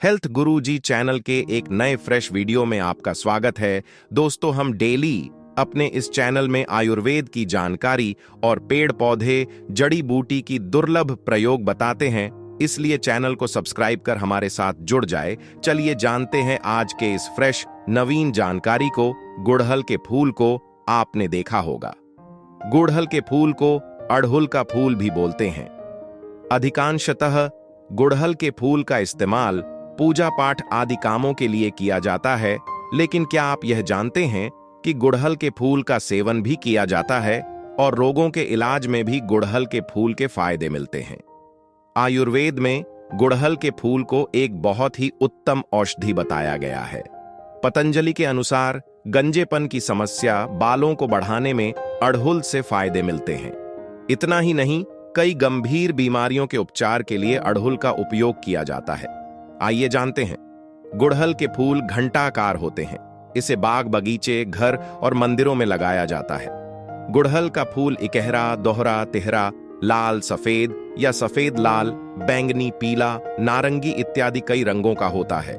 Health गुरु जी channel के एक नए फ्रेश वीडियो में आपका स्वागत है। दोस्तों, हम डेली अपने इस चैनल में आयुर्वेद की जानकारी और पेड़ पौधे जड़ी बूटी की दुर्लभ प्रयोग बताते हैं, इसलिए चैनल को सब्सक्राइब कर हमारे साथ जुड़ जाए। चलिए जानते हैं आज के इस फ्रेश नवीन जानकारी को। गुड़हल के फूल को आपने देखा होगा। गुड़हल के फूल को अड़हुल का फूल भी बोलते हैं। अधिकांशतः गुड़हल के फूल का इस्तेमाल पूजा पाठ आदि कामों के लिए किया जाता है, लेकिन क्या आप यह जानते हैं कि गुड़हल के फूल का सेवन भी किया जाता है और रोगों के इलाज में भी गुड़हल के फूल के फायदे मिलते हैं। आयुर्वेद में गुड़हल के फूल को एक बहुत ही उत्तम औषधि बताया गया है। पतंजलि के अनुसार गंजेपन की समस्या, बालों को बढ़ाने में अड़हुल से फायदे मिलते हैं। इतना ही नहीं, कई गंभीर बीमारियों के उपचार के लिए अड़हुल का उपयोग किया जाता है। आइए जानते हैं। गुड़हल के फूल घंटाकार होते हैं। इसे बाग बगीचे, घर और मंदिरों में लगाया जाता है। गुड़हल का फूल इकहरा, दोहरा, तिहरा, लाल, सफेद या सफेद लाल, बैंगनी, पीला, नारंगी इत्यादि कई रंगों का होता है।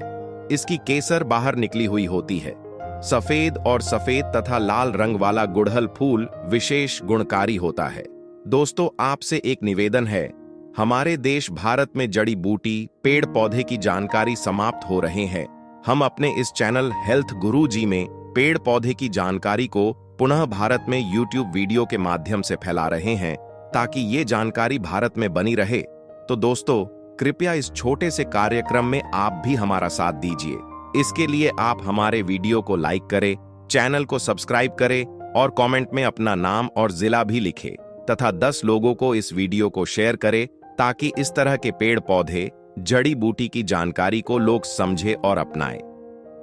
इसकी केसर बाहर निकली हुई होती है। सफेद और सफेद तथा लाल रंग वाला गुड़हल फूल विशेष गुणकारी होता है। दोस्तों, आपसे एक निवेदन है। हमारे देश भारत में जड़ी बूटी, पेड़ पौधे की जानकारी समाप्त हो रहे हैं। हम अपने इस चैनल हेल्थ गुरु जी में पेड़ पौधे की जानकारी को पुनः भारत में यूट्यूब वीडियो के माध्यम से फैला रहे हैं, ताकि ये जानकारी भारत में बनी रहे। तो दोस्तों, कृपया इस छोटे से कार्यक्रम में आप भी हमारा साथ दीजिए। इसके लिए आप हमारे वीडियो को लाइक करें, चैनल को सब्सक्राइब करें और कमेंट में अपना नाम और जिला भी लिखें तथा 10 लोगों को इस वीडियो को शेयर करें, ताकि इस तरह के पेड़ पौधे, जड़ी बूटी की जानकारी को लोग समझे और अपनाएं।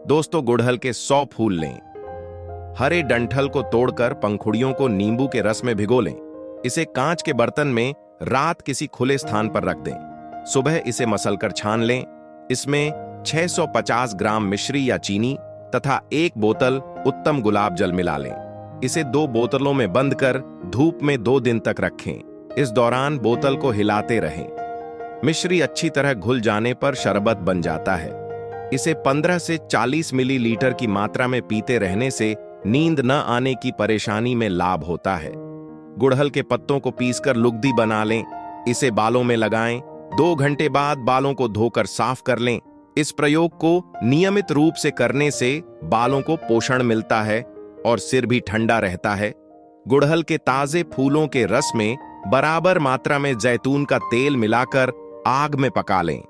दोस्तों, गुड़हल के 100 फूल लें। हरे डंठल को तोड़कर पंखुड़ियों को नींबू के रस में भिगो लें। इसे कांच के बर्तन में रात किसी खुले स्थान पर रख दें। सुबह इसे मसलकर छान लें। इसमें 650 ग्राम मिश्री या चीनी तथा 1 बोतल उत्तम गुलाब जल मिला लें। इसे 2 बोतलों में बंद कर धूप में 2 दिन तक रखें। इस दौरान बोतल को हिलाते रहें। मिश्री अच्छी तरह घुल जाने पर शरबत बन जाता है। इसे 15 से 40 मिलीलीटर की मात्रा में पीते रहने से नींद न आने की परेशानी में लाभ होता है। गुड़हल के पत्तों को पीसकर लुगदी बना लें। इसे बालों में लगाएं। 2 घंटे बाद बालों को धोकर साफ कर लें। इस प्रयोग को नियमित रूप से करने से बालों को पोषण मिलता है और सिर भी ठंडा रहता है। गुड़हल के ताजे फूलों के रस में बराबर मात्रा में जैतून का तेल मिलाकर आग में पका लें।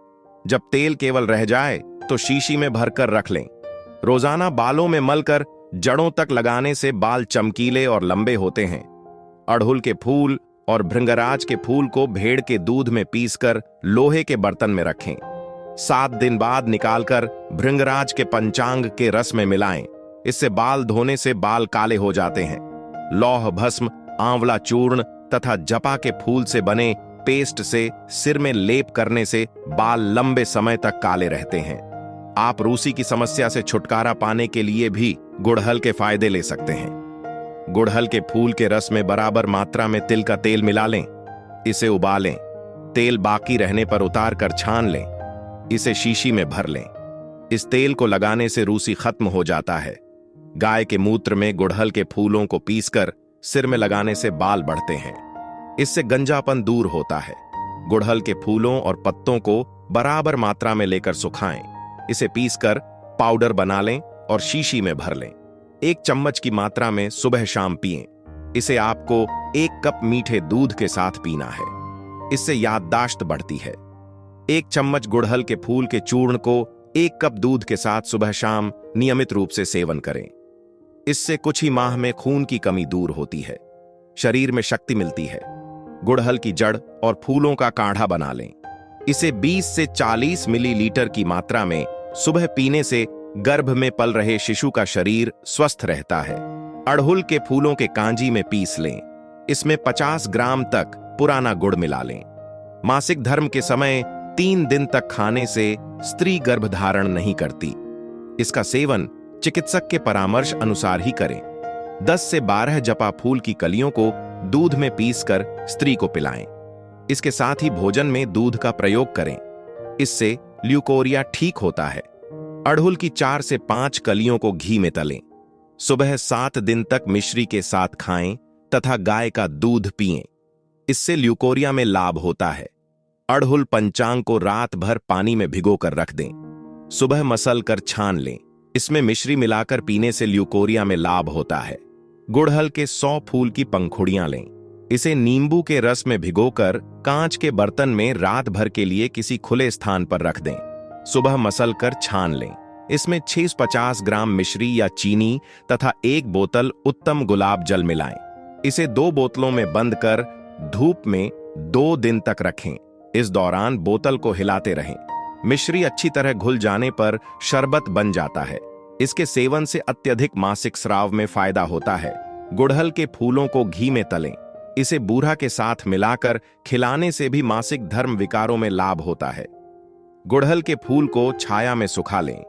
जब तेल केवल रह जाए तो शीशी में भरकर रख लें। रोजाना बालों में मलकर जड़ों तक लगाने से बाल चमकीले और लंबे होते हैं। अड़हुल के फूल और भृंगराज के फूल को भेड़ के दूध में पीसकर लोहे के बर्तन में रखें। 7 दिन बाद निकालकर भृंगराज के पंचांग के रस में मिलाएं। इससे बाल धोने से बाल काले हो जाते हैं। लौह भस्म, आंवला चूर्ण तथा जपा के फूल से बने पेस्ट से सिर में लेप करने से बाल लंबे समय तक काले रहते हैं। आप रूसी की समस्या से छुटकारा पाने के लिए भी गुड़हल के फायदे ले सकते हैं। गुड़हल के फूल के रस में बराबर मात्रा में तिल का तेल मिला लें। इसे उबालें। तेल बाकी रहने पर उतार कर छान लें। इसे शीशी में भर लें। इस तेल को लगाने से रूसी खत्म हो जाता है। गाय के मूत्र में गुड़हल के फूलों को पीसकर सिर में लगाने से बाल बढ़ते हैं। इससे गंजापन दूर होता है। गुड़हल के फूलों और पत्तों को बराबर मात्रा में लेकर सुखाएं। इसे पीसकर पाउडर बना लें और शीशी में भर लें। 1 चम्मच की मात्रा में सुबह शाम पिएं। इसे आपको 1 कप मीठे दूध के साथ पीना है। इससे याददाश्त बढ़ती है। 1 चम्मच गुड़हल के फूल के चूर्ण को 1 कप दूध के साथ सुबह शाम नियमित रूप से सेवन करें। इससे कुछ ही माह में खून की कमी दूर होती है। शरीर में शक्ति मिलती है। गुड़हल की जड़ और फूलों का काढ़ा बना लें। इसे 20 से 40 मिलीलीटर की मात्रा में सुबह पीने से गर्भ में पल रहे शिशु का शरीर स्वस्थ रहता है। अड़हुल के फूलों के कांजी में पीस लें। इसमें 50 ग्राम तक पुराना गुड़ मिला लें। मासिक धर्म के समय 3 दिन तक खाने से स्त्री गर्भधारण नहीं करती। इसका सेवन चिकित्सक के परामर्श अनुसार ही करें। 10 से 12 जपा फूल की कलियों को दूध में पीसकर स्त्री को पिलाएं। इसके साथ ही भोजन में दूध का प्रयोग करें। इससे ल्यूकोरिया ठीक होता है। अड़हुल की 4 से 5 कलियों को घी में तलें। सुबह 7 दिन तक मिश्री के साथ खाएं तथा गाय का दूध पिएं। इससे ल्यूकोरिया में लाभ होता है। अड़हुल पंचांग को रात भर पानी में भिगोकर रख दें। सुबह मसल कर छान लें। इसमें मिश्री मिलाकर पीने से ल्यूकोरिया में लाभ होता है। गुड़हल के 100 फूल की पंखुड़ियां लें। इसे नींबू के रस में भिगोकर कांच के बर्तन में रात भर के लिए किसी खुले स्थान पर रख दें। सुबह मसल कर छान लें। इसमें 650 ग्राम मिश्री या चीनी तथा 1 बोतल उत्तम गुलाब जल मिलाएं। इसे 2 बोतलों में बंद कर धूप में 2 दिन तक रखें। इस दौरान बोतल को हिलाते रहें। मिश्री अच्छी तरह घुल जाने पर शरबत बन जाता है। इसके सेवन से अत्यधिक मासिक स्राव में फायदा होता है। गुड़हल के फूलों को घी में तलें। इसे बूरा के साथ मिलाकर खिलाने से भी मासिक धर्म विकारों में लाभ होता है। गुड़हल के फूल को छाया में सुखा लें।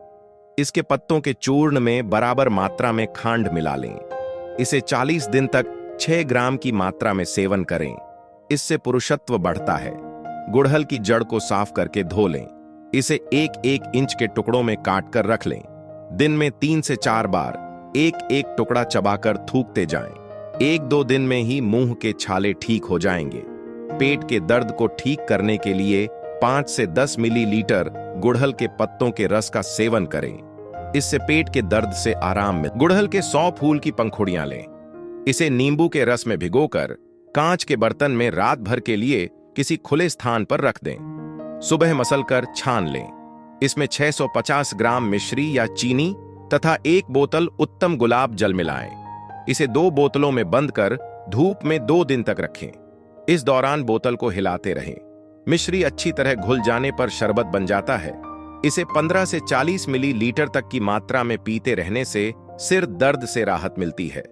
इसके पत्तों के चूर्ण में बराबर मात्रा में खांड मिला लें। इसे 40 दिन तक 6 ग्राम की मात्रा में सेवन करें। इससे पुरुषत्व बढ़ता है। गुड़हल की जड़ को साफ करके धो लें। इसे 1-1 इंच के टुकड़ों में काट कर रख लें। दिन में 3 से 4 बार 1-1 टुकड़ा चबाकर थूकते जाएं। 1-2 दिन में ही मुंह के छाले ठीक हो जाएंगे। पेट के दर्द को ठीक करने के लिए 5 से 10 मिलीलीटर गुड़हल के पत्तों के रस का सेवन करें। इससे पेट के दर्द से आराम मिले। गुड़हल के 100 फूल की पंखुड़ियां लें। इसे नींबू के रस में भिगोकर कांच के बर्तन में रात भर के लिए किसी खुले स्थान पर रख दें। सुबह मसलकर छान लें। इसमें 650 ग्राम मिश्री या चीनी तथा 1 बोतल उत्तम गुलाब जल मिलाएं। इसे 2 बोतलों में बंद कर धूप में 2 दिन तक रखें। इस दौरान बोतल को हिलाते रहें। मिश्री अच्छी तरह घुल जाने पर शरबत बन जाता है। इसे 15 से 40 मिलीलीटर तक की मात्रा में पीते रहने से सिर दर्द से राहत मिलती है।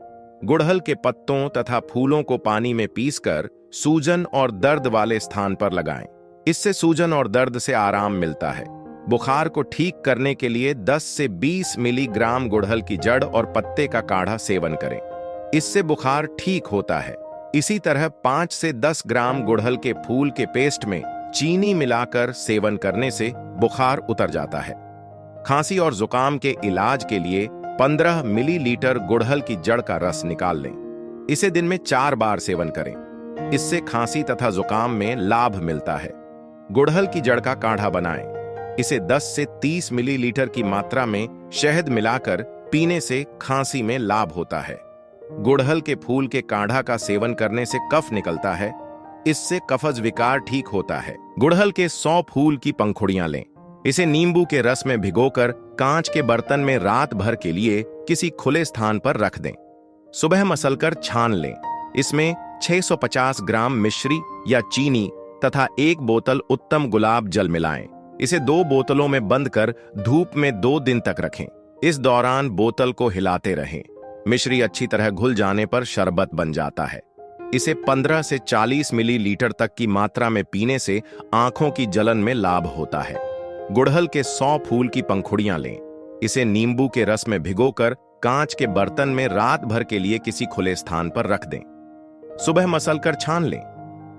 गुड़हल के पत्तों तथा फूलों को पानी में पीसकर सूजन और दर्द वाले स्थान पर लगाएं। इससे सूजन और दर्द से आराम मिलता है। बुखार को ठीक करने के लिए 10 से 20 मिलीग्राम गुड़हल की जड़ और पत्ते का काढ़ा सेवन करें। इससे बुखार ठीक होता है। इसी तरह 5 से 10 ग्राम गुड़हल के फूल के पेस्ट में चीनी मिलाकर सेवन करने से बुखार उतर जाता है। खांसी और जुकाम के इलाज के लिए 15 मिलीलीटर गुड़हल की जड़ का रस निकाल लें। इसे दिन में 4 बार सेवन करें। इससे खांसी तथा जुकाम में लाभ मिलता है। गुड़हल की जड़ का काढ़ा बनाएं। इसे 10 से 30 मिलीलीटर की मात्रा में शहद मिलाकर पीने से खांसी में लाभ होता है। गुड़हल के फूल के काढ़ा का सेवन करने से कफ निकलता है। इससे कफज विकार ठीक होता है। गुड़हल के 100 फूल की पंखुड़ियां लें। इसे नींबू के रस में भिगोकर कांच के बर्तन में रात भर के लिए किसी खुले स्थान पर रख दें। सुबह मसलकर छान लें। इसमें 650 ग्राम मिश्री या चीनी तथा 1 बोतल उत्तम गुलाब जल मिलाएं। इसे 2 बोतलों में बंद कर धूप में 2 दिन तक रखें। इस दौरान बोतल को हिलाते रहें। मिश्री अच्छी तरह घुल जाने पर शरबत बन जाता है। इसे 15 से 40 मिलीलीटर तक की मात्रा में पीने से आंखों की जलन में लाभ होता है। गुड़हल के 100 फूल की पंखुड़ियां लें। इसे नींबू के रस में भिगोकर कांच के बर्तन में रात भर के लिए किसी खुले स्थान पर रख दें। सुबह मसलकर छान लें।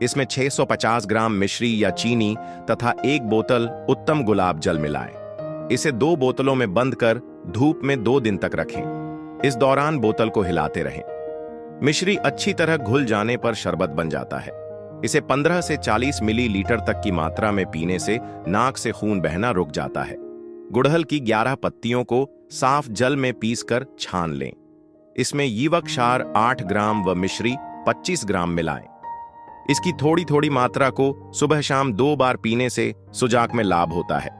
इसमें 650 ग्राम मिश्री या चीनी तथा 1 बोतल उत्तम गुलाब जल मिलाएं। इसे 2 बोतलों में बंद कर धूप में 2 दिन तक रखें। इस दौरान बोतल को हिलाते रहें। मिश्री अच्छी तरह घुल जाने पर शरबत बन जाता है। इसे 15 से 40 मिलीलीटर तक की मात्रा में पीने से नाक से खून बहना रुक जाता है। गुड़हल की 11 पत्तियों को साफ जल में पीसकर छान लें। इसमें यीवक क्षार 8 ग्राम व मिश्री 25 ग्राम मिलाएं। इसकी थोड़ी थोड़ी मात्रा को सुबह शाम 2 बार पीने से सुजाक में लाभ होता है।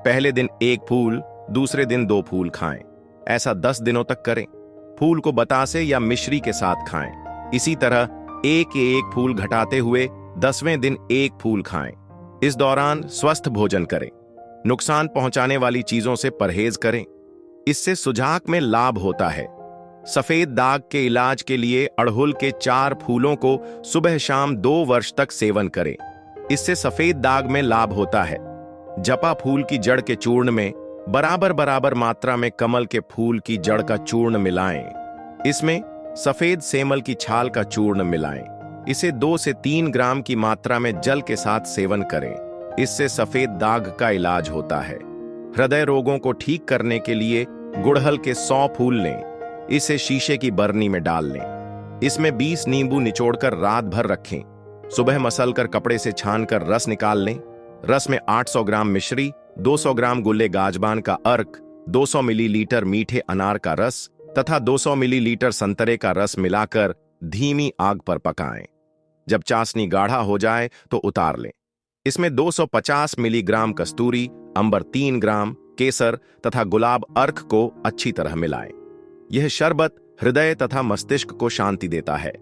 पहले दिन 1 फूल, दूसरे दिन 2 फूल खाएं। ऐसा 10 दिनों तक करें। फूल को बतासे या मिश्री के साथ खाएं। इसी तरह 1-1 फूल घटाते हुए 10वें दिन 1 फूल खाएं। इस दौरान स्वस्थ भोजन करें। नुकसान पहुंचाने वाली चीजों से परहेज करें। इससे सुजाक में लाभ होता है। सफेद दाग के इलाज के लिए अड़हुल के 4 फूलों को सुबह शाम 2 वर्ष तक सेवन करें। इससे सफेद दाग में लाभ होता है। जपा फूल की जड़ के चूर्ण में बराबर बराबर मात्रा में कमल के फूल की जड़ का चूर्ण मिलाएं। इसमें सफेद सेमल की छाल का चूर्ण मिलाएं। इसे 2 से 3 ग्राम की मात्रा में जल के साथ सेवन करें। इससे सफेद दाग का इलाज होता है। हृदय रोगों को ठीक करने के लिए गुड़हल के 100 फूल लें, इसे शीशे की बरनी में डाल लें। इसमें 20 नींबू निचोड़कर रात भर रखें। सुबह मसलकर कपड़े से छानकर रस निकाल लें। रस में 800 ग्राम मिश्री, 200 ग्राम गुल्ले गाजबान का अर्क, 200 मिलीलीटर मीठे अनार का रस तथा 200 मिलीलीटर संतरे का रस मिलाकर धीमी आग पर पकाएं। जब चाशनी गाढ़ा हो जाए तो उतार लें। इसमें 250 मिलीग्राम कस्तूरी, अंबर 3 ग्राम, केसर तथा गुलाब अर्क को अच्छी तरह मिलाएं। यह शरबत हृदय तथा मस्तिष्क को शांति देता है।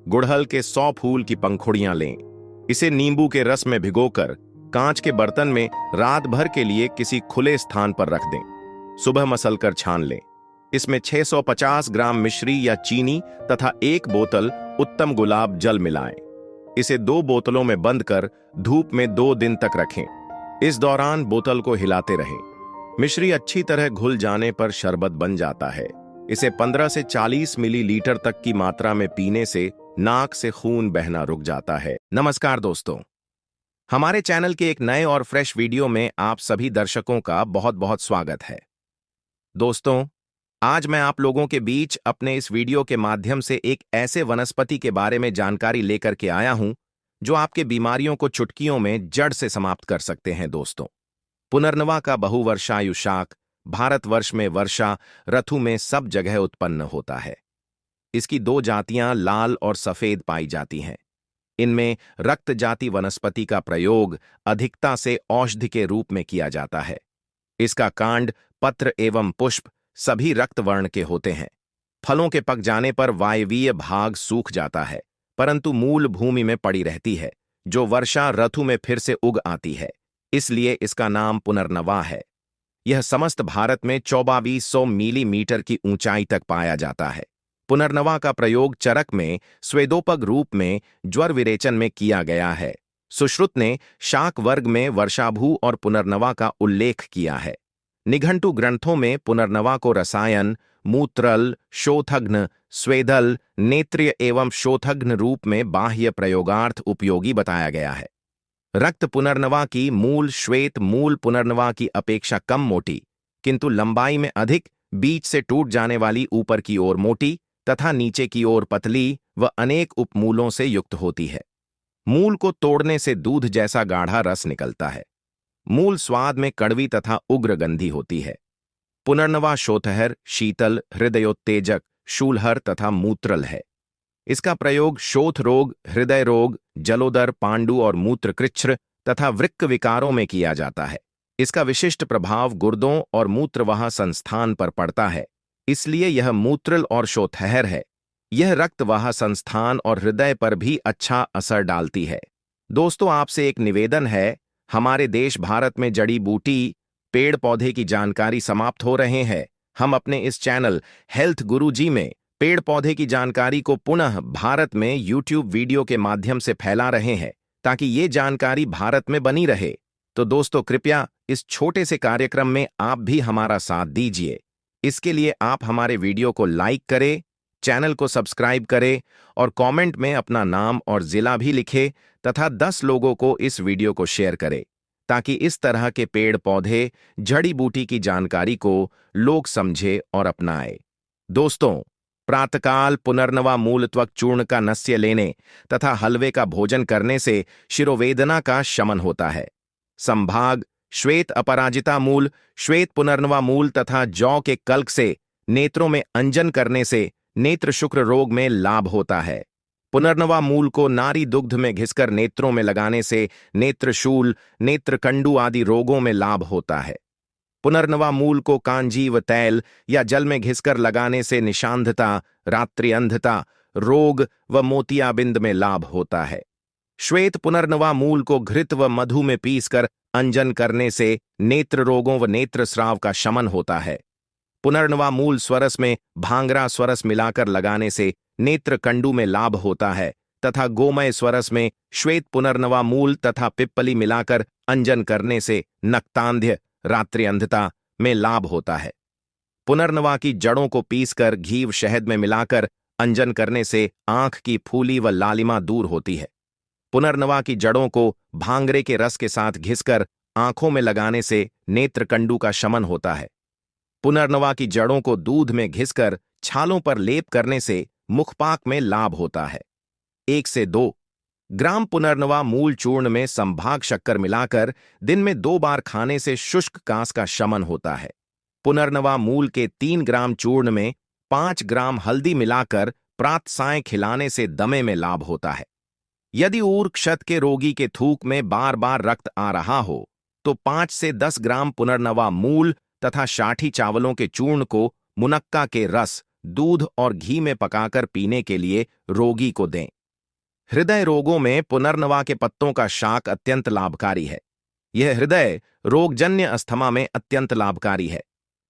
गुड़हल के 100 फूल की पंखुड़ियां लें। इसे नींबू के रस में भिगोकर कांच के बर्तन में रात भर के लिए किसी खुले स्थान पर रख दें। सुबह मसलकर छान लें। इसमें 650 ग्राम मिश्री या चीनी तथा 1 बोतल उत्तम गुलाब जल मिलाएं। इसे 2 बोतलों में बंद कर धूप में 2 दिन तक रखें। इस दौरान बोतल को हिलाते रहें। मिश्री अच्छी तरह घुल जाने पर शरबत बन जाता है। इसे 15 से 40 मिलीलीटर तक की मात्रा में पीने से नाक से खून बहना रुक जाता है। नमस्कार दोस्तों, हमारे चैनल के एक नए और फ्रेश वीडियो में आप सभी दर्शकों का बहुत बहुत स्वागत है। दोस्तों, आज मैं आप लोगों के बीच अपने इस वीडियो के माध्यम से एक ऐसे वनस्पति के बारे में जानकारी लेकर के आया हूं जो आपके बीमारियों को चुटकियों में जड़ से समाप्त कर सकते हैं। दोस्तों, पुनर्नवा का बहुवर्षायु शाक भारतवर्ष में वर्षा ऋतु में सब जगह उत्पन्न होता है। इसकी 2 जातियां लाल और सफेद पाई जाती हैं। इनमें रक्त जाति वनस्पति का प्रयोग अधिकता से औषधि के रूप में किया जाता है। इसका कांड, पत्र एवं पुष्प सभी रक्त वर्ण के होते हैं। फलों के पक जाने पर वायवीय भाग सूख जाता है, परंतु मूल भूमि में पड़ी रहती है, जो वर्षा ऋतु में फिर से उग आती है। इसलिए इसका नाम पुनर्नवा है। यह समस्त भारत में 2400 मिलीमीटर की ऊंचाई तक पाया जाता है। पुनर्नवा का प्रयोग चरक में स्वेदोपग रूप में ज्वर विरेचन में किया गया है। सुश्रुत ने शाक वर्ग में वर्षाभू और पुनर्नवा का उल्लेख किया है। निघंटु ग्रंथों में पुनर्नवा को रसायन, मूत्रल, शोथघ्न, स्वेदल, नेत्रीय एवं शोथघ्न रूप में बाह्य प्रयोगार्थ उपयोगी बताया गया है। रक्त पुनर्नवा की मूल श्वेत मूल पुनर्नवा की अपेक्षा कम मोटी, किंतु लंबाई में अधिक, बीच से टूट जाने वाली ऊपर की ओर मोटी तथा नीचे की ओर पतली व अनेक उपमूलों से युक्त होती है। मूल को तोड़ने से दूध जैसा गाढ़ा रस निकलता है। मूल स्वाद में कड़वी तथा उग्र गंधी होती है। पुनर्नवा शोथहर, शीतल, हृदयोत्तेजक, शूलहर तथा मूत्रल है। इसका प्रयोग शोथ रोग, हृदय रोग, जलोदर, पांडु और मूत्रकृच्छ्र तथा वृक्क विकारों में किया जाता है। इसका विशिष्ट प्रभाव गुर्दों और मूत्रवाह संस्थान पर पड़ता है, इसलिए यह मूत्रल और शोथहर है। यह रक्तवाह संस्थान और हृदय पर भी अच्छा असर डालती है। दोस्तों, आपसे एक निवेदन है, हमारे देश भारत में जड़ी बूटी पेड़ पौधे की जानकारी समाप्त हो रहे हैं। हम अपने इस चैनल हेल्थ गुरुजी में पेड़ पौधे की जानकारी को पुनः भारत में यूट्यूब वीडियो के माध्यम से फैला रहे हैं, ताकि ये जानकारी भारत में बनी रहे। तो दोस्तों, कृपया इस छोटे से कार्यक्रम में आप भी हमारा साथ दीजिए। इसके लिए आप हमारे वीडियो को लाइक करें, चैनल को सब्सक्राइब करें और कमेंट में अपना नाम और जिला भी लिखें तथा 10 लोगों को इस वीडियो को शेयर करें, ताकि इस तरह के पेड़ पौधे जड़ी बूटी की जानकारी को लोग समझे और अपनाएं। दोस्तों, प्रातःकाल पुनर्नवा मूल त्वक चूर्ण का नस्य लेने तथा हलवे का भोजन करने से शिरोवेदना का शमन होता है। संभाग श्वेत अपराजिता मूल, श्वेत पुनर्नवा मूल तथा जौ के कल्क से नेत्रों में अंजन करने से नेत्र शुक्र रोग में लाभ होता है। पुनर्नवा मूल को नारी दुग्ध में घिसकर नेत्रों में लगाने से नेत्रशूल, नेत्रकंडु आदि रोगों में लाभ होता है। पुनर्नवा मूल को कांजीव तैल या जल में घिसकर लगाने से निशांधता, रात्रि अंधता रोग व मोतियाबिंद में लाभ होता है। श्वेत पुनर्नवा मूल को घृत व मधु में पीसकर अंजन करने से नेत्र रोगों व नेत्र स्राव का शमन होता है। पुनर्नवा मूल स्वरस में भांगरा स्वरस मिलाकर लगाने से नेत्र कंडु में लाभ होता है तथा गोमय स्वरस में श्वेत पुनर्नवा मूल तथा पिप्पली मिलाकर अंजन करने से नक्तांध्य, रात्रि अंधता में लाभ होता है। पुनर्नवा की जड़ों को पीसकर घी व शहद में मिलाकर अंजन करने से आंख की फूली व लालिमा दूर होती है। पुनर्नवा की जड़ों को भांगरे के रस के साथ घिसकर आंखों में लगाने से नेत्रकंडु का शमन होता है। पुनर्नवा की जड़ों को दूध में घिसकर छालों पर लेप करने से मुखपाक में लाभ होता है। 1 से 2 ग्राम पुनर्नवा मूल चूर्ण में संभाग शक्कर मिलाकर दिन में 2 बार खाने से शुष्क कांस का शमन होता है। पुनर्नवा मूल के 3 ग्राम चूर्ण में 5 ग्राम हल्दी मिलाकर प्रातः सायं खिलाने से दमे में लाभ होता है। यदि ऊर क्षत के रोगी के थूक में बार बार रक्त आ रहा हो तो 5 से 10 ग्राम पुनर्नवा मूल तथा शाठी चावलों के चूर्ण को मुनक्का के रस, दूध और घी में पकाकर पीने के लिए रोगी को दें। हृदय रोगों में पुनर्नवा के पत्तों का शाक अत्यंत लाभकारी है। यह हृदय रोगजन्य अस्थमा में अत्यंत लाभकारी है।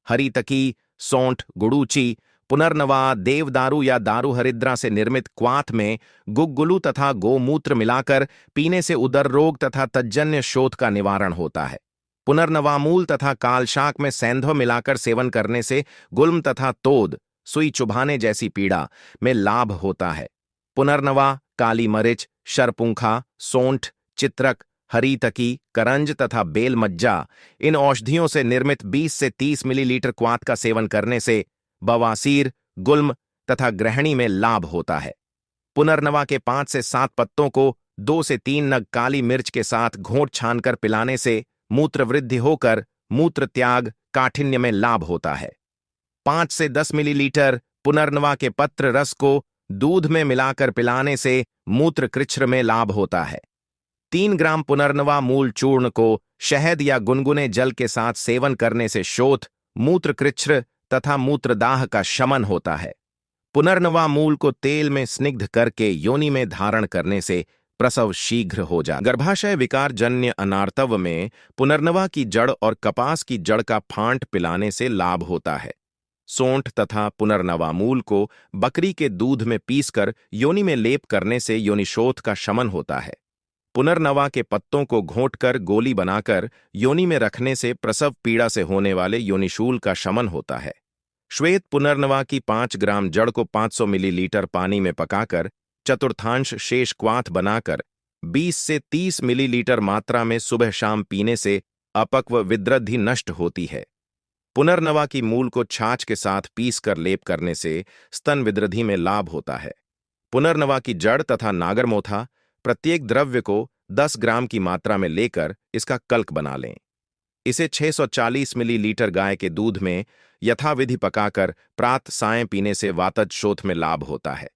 हरी तकी, सौंठ, गुड़ूची, पुनर्नवा, देवदारू या दारू हरिद्रा से निर्मित क्वाथ में गुग्गुलू तथा गोमूत्र मिलाकर पीने से उदर रोग तथा तज्जन्य शोथ का निवारण होता है। पुनर्नवा मूल तथा कालशाक में सेंधव मिलाकर सेवन करने से गुल्म तथा तोद, सुई चुभाने जैसी पीड़ा में लाभ होता है। पुनर्नवा, काली मरिच, शरपुंखा, सौंठ, चित्रक, हरी तकी, करंज तथा बेल मज्जा इन औषधियों से निर्मित 20 से 30 मिलीलीटर क्वाथ का सेवन करने से बवासीर, गुल्म तथा ग्रहणी में लाभ होता है। पुनर्नवा के 5 से 7 पत्तों को 2 से 3 नग काली मिर्च के साथ घोंट छानकर पिलाने से मूत्र वृद्धि होकर मूत्र त्याग, काठिन्य में लाभ होता है। 5 से 10 मिलीलीटर पुनर्नवा के पत्र रस को दूध में मिलाकर पिलाने से मूत्र कृच्छ्र में लाभ होता है। 3 ग्राम पुनर्नवा मूल चूर्ण को शहद या गुनगुने जल के साथ सेवन करने से शोथ, मूत्र कृच्छ्र तथा मूत्रदाह का शमन होता है। पुनर्नवा मूल को तेल में स्निग्ध करके योनि में धारण करने से प्रसव शीघ्र हो जाए। गर्भाशय विकार जन्य अनार्तव में पुनर्नवा की जड़ और कपास की जड़ का फांट पिलाने से लाभ होता है। सौंठ तथा पुनर्नवा मूल को बकरी के दूध में पीसकर योनि में लेप करने से योनिशोथ का शमन होता है। पुनर्नवा के पत्तों को घोंटकर गोली बनाकर योनि में रखने से प्रसव पीड़ा से होने वाले योनिशूल का शमन होता है। श्वेत पुनर्नवा की 5 ग्राम जड़ को 500 मिलीलीटर पानी में पकाकर चतुर्थांश शेष क्वाथ बनाकर 20 से 30 मिलीलीटर मात्रा में सुबह शाम पीने से अपक्व विद्रद्धि नष्ट होती है। पुनर्नवा की मूल को छाछ के साथ पीसकर लेप करने से स्तन विद्रद्धि में लाभ होता है। पुनर्नवा की जड़ तथा नागरमोथा प्रत्येक द्रव्य को 10 ग्राम की मात्रा में लेकर इसका कल्क बना लें। इसे 640 मिलीलीटर गाय के दूध में यथाविधि पकाकर प्रातः सायं पीने से वातज शोथ में लाभ होता है।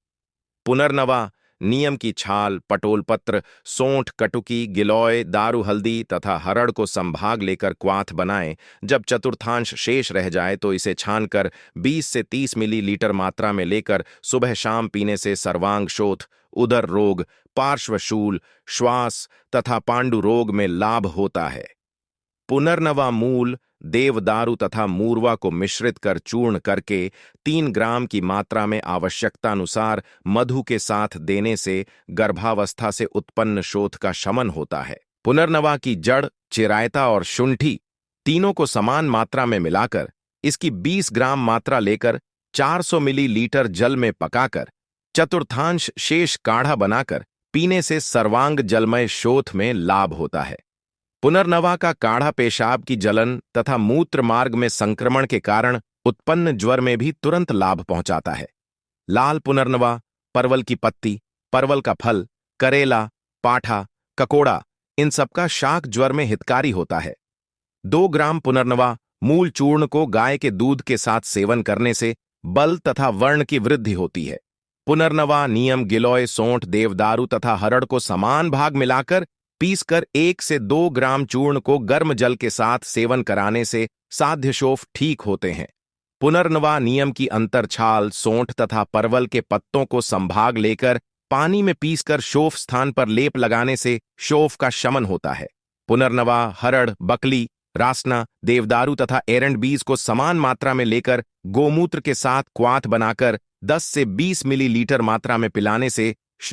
पुनर्नवा, नीम की छाल, पटोल पत्र, सौंठ, कटुकी, गिलोय, दारू हल्दी तथा हरड़ को संभाग लेकर क्वाथ बनाएं। जब चतुर्थांश शेष रह जाए तो इसे छानकर 20 से 30 मिलीलीटर मात्रा में लेकर सुबह शाम पीने से सर्वांग शोथ, उदर रोग, पार्श्वशूल, श्वास तथा पांडु रोग में लाभ होता है। पुनर्नवा मूल, देवदारू तथा मूरवा को मिश्रित कर चूर्ण करके 3 ग्राम की मात्रा में आवश्यकतानुसार मधु के साथ देने से गर्भावस्था से उत्पन्न शोथ का शमन होता है। पुनर्नवा की जड़, चिरायता और शुंठी तीनों को समान मात्रा में मिलाकर इसकी 20 ग्राम मात्रा लेकर 400 मिलीलीटर जल में पकाकर चतुर्थांश शेष काढ़ा बनाकर पीने से सर्वांग जलमय शोथ में लाभ होता है। पुनर्नवा का काढ़ा पेशाब की जलन तथा मूत्र मार्ग में संक्रमण के कारण उत्पन्न ज्वर में भी तुरंत लाभ पहुंचाता है। लाल पुनर्नवा, परवल की पत्ती, परवल का फल, करेला, पाठा, ककोड़ा इन सबका शाक ज्वर में हितकारी होता है। 2 ग्राम पुनर्नवा मूल चूर्ण को गाय के दूध के साथ सेवन करने से बल तथा वर्ण की वृद्धि होती है। पुनर्नवा, नीम, गिलोय, सौंठ, देवदारू तथा हरड़ को समान भाग मिलाकर पीसकर 1 से 2 ग्राम चूर्ण को गर्म जल के साथ सेवन कराने से साध्य शोफ ठीक होते हैं। पुनर्नवा, नीम की अंतरछाल, सौंठ तथा परवल के पत्तों को संभाग लेकर पानी में पीसकर शोफ स्थान पर लेप लगाने से शोफ का शमन होता है। पुनर्नवा, हरड़, बकली, रासना, देवदारू तथा एरंड बीज को समान मात्रा में लेकर गोमूत्र के साथ क्वाथ बनाकर 10 से 20 मिलीलीटर मात्रा में पिलाने से